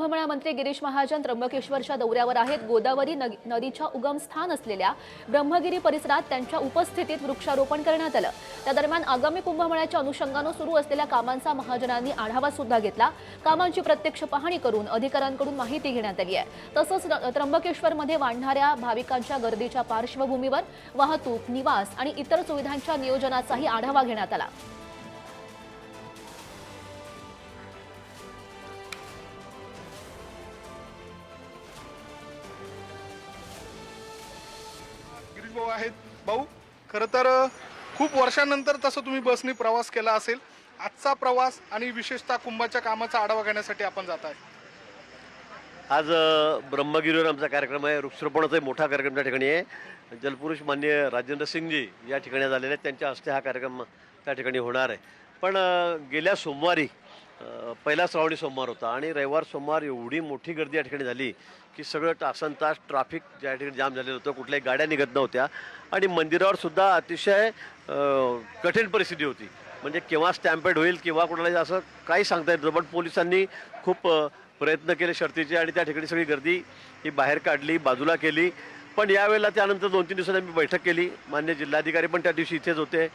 कुंभमेळा मंत्री गिरीश महाजन त्र्यंबकेश्वरच्या दौऱ्यावर आहेत। गोदावरी नदीच्या उगमस्थान असलेल्या ब्रह्मगिरी परिसरात त्यांच्या उपस्थितीत वृक्षारोपण करण्यात आलं। त्या दरम्यान आगामी कुंभमेळ्याच्या अनुषंगाने सुरू असलेल्या कामांचा महाजनांनी आढावा सुद्धा घेतला। कामांची प्रत्यक्ष पाहणी करून अधिकाऱ्यांकडून माहिती घेण्यात आली आहे। तसंच त्र्यंबकेश्वरमध्ये वाढणाऱ्या भाविकांच्या गर्दीच्या पार्श्वभूमीवर वाहतूक, निवास आणि इतर सुविधांच्या नियोजनाचाही आढावा घेण्यात आला। भाऊ आहेत। भाऊ, खरं तर खूप वर्षांनंतर तसं तुम्ही बसने प्रवास केला असेल। आजचा प्रवास आणि विशेषतः कुंभाच्या कामाचा आढावा घेण्यासाठी आपण जात आहे। आज ब्रह्मगिरीवर आमचा कार्यक्रम आहे। वृक्षारोपणाचा मोठा कार्यक्रम त्या ठिकाणी आहे। जलपुरुष माननीय राजेंद्र सिंगजी या ठिकाणी झालेले आहेत। त्यांच्या हस्ते हा कार्यक्रम त्या ठिकाणी होणार आहे। पण गेल्या सोमवारी पहिला श्रावणी सोमवार होता आणि रविवार सोमवार एवढी मोठी गर्दी या ठिकाणी झाली की सगळं तासनतास ट्रॅफिक ज्या ठिकाणी जाम झालेलं होतं, कुठल्याही गाड्या निघत नव्हत्या आणि मंदिरावर सुद्धा अतिशय कठीण परिस्थिती होती। म्हणजे केव्हा स्टॅम्पेड होईल किंवा कुणाला असं काही सांगता येत नव्हतं। पण पोलिसांनी खूप प्रयत्न केले शर्तीचे आणि त्या ठिकाणी सगळी गर्दी ही बाहेर काढली, बाजूला केली। पण यावेळेला त्यानंतर 2-3 दिवसांनी आम्ही बैठक केली। माननीय जिल्हाधिकारी पण त्या दिवशी इथेच होते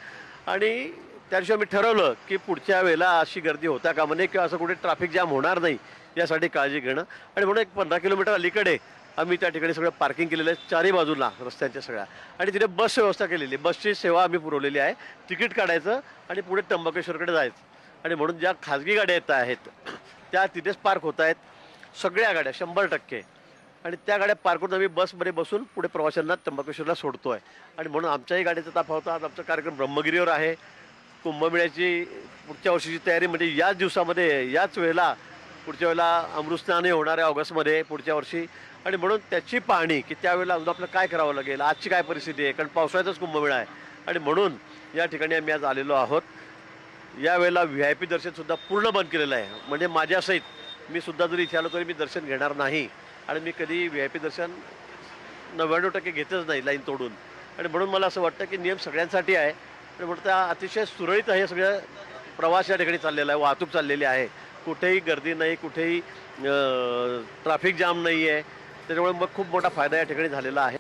आणि त्या दिवशी आम्ही ठरवलं की पुढच्या वेळेला अशी गर्दी होता कामा नये किंवा असं कुठे ट्रॅफिक जाम होणार नाही यासाठी काळजी घेणं। आणि म्हणून एक 15 किलोमीटर अलीकडे आम्ही त्या ठिकाणी सगळं पार्किंग केलेलं आहे चारही बाजूला रस्त्यांच्या सगळ्या, आणि तिथे बस व्यवस्था केलेली आहे। बसची सेवा आम्ही पुरवलेली आहे। तिकीट काढायचं आणि पुढे त्र्यंबकेश्वरकडे जायचं आणि म्हणून ज्या खाजगी गाड्या येत आहेत त्या तिथेच पार्क होत आहेत, सगळ्या गाड्या 100%। आणि त्या गाड्या पार्क करून आम्ही बसमध्ये बसून पुढे प्रवाशांना त्र्यंबकेश्वरला सोडतो आहे। आणि म्हणून आमच्याही गाडीचा ताफा होता। आज आमचा कार्यक्रम ब्रह्मगिरीवर आहे। कुंभमेळ्याची पुढच्या वर्षीची तयारी म्हणजे याच दिवसामध्ये याच वेळेला पुढच्या वेळेला अमृतस्नानही होणार आहे ऑगस्टमध्ये पुढच्या वर्षी। आणि म्हणून त्याची पाहणी की त्यावेळेला अजून आपलं काय करावं लागेल, आजची काय परिस्थिती आहे, कारण पावसाळ्यातच कुंभमेळा आहे। आणि म्हणून या ठिकाणी आम्ही आज आलेलो आहोत। यावेळेला VIP दर्शनसुद्धा पूर्ण बंद केलेलं आहे। म्हणजे माझ्यासहित मी सुद्धा जरी इथे आलो तरी मी दर्शन घेणार नाही आणि मी कधी VIP दर्शन 99% घेतच नाही लाईन तोडून। आणि म्हणून मला असं वाटतं की नियम सगळ्यांसाठी आहे आणि म्हणून त्या अतिशय सुरळीत आहे सगळं प्रवास या ठिकाणी चाललेला आहे, वाहतूक चाललेली आहे। कुठेही गर्दी नाही, कुठेही ट्रॅफिक जाम नाही आहे। त्याच्यामुळे मग खूप मोठा फायदा या ठिकाणी झालेला आहे।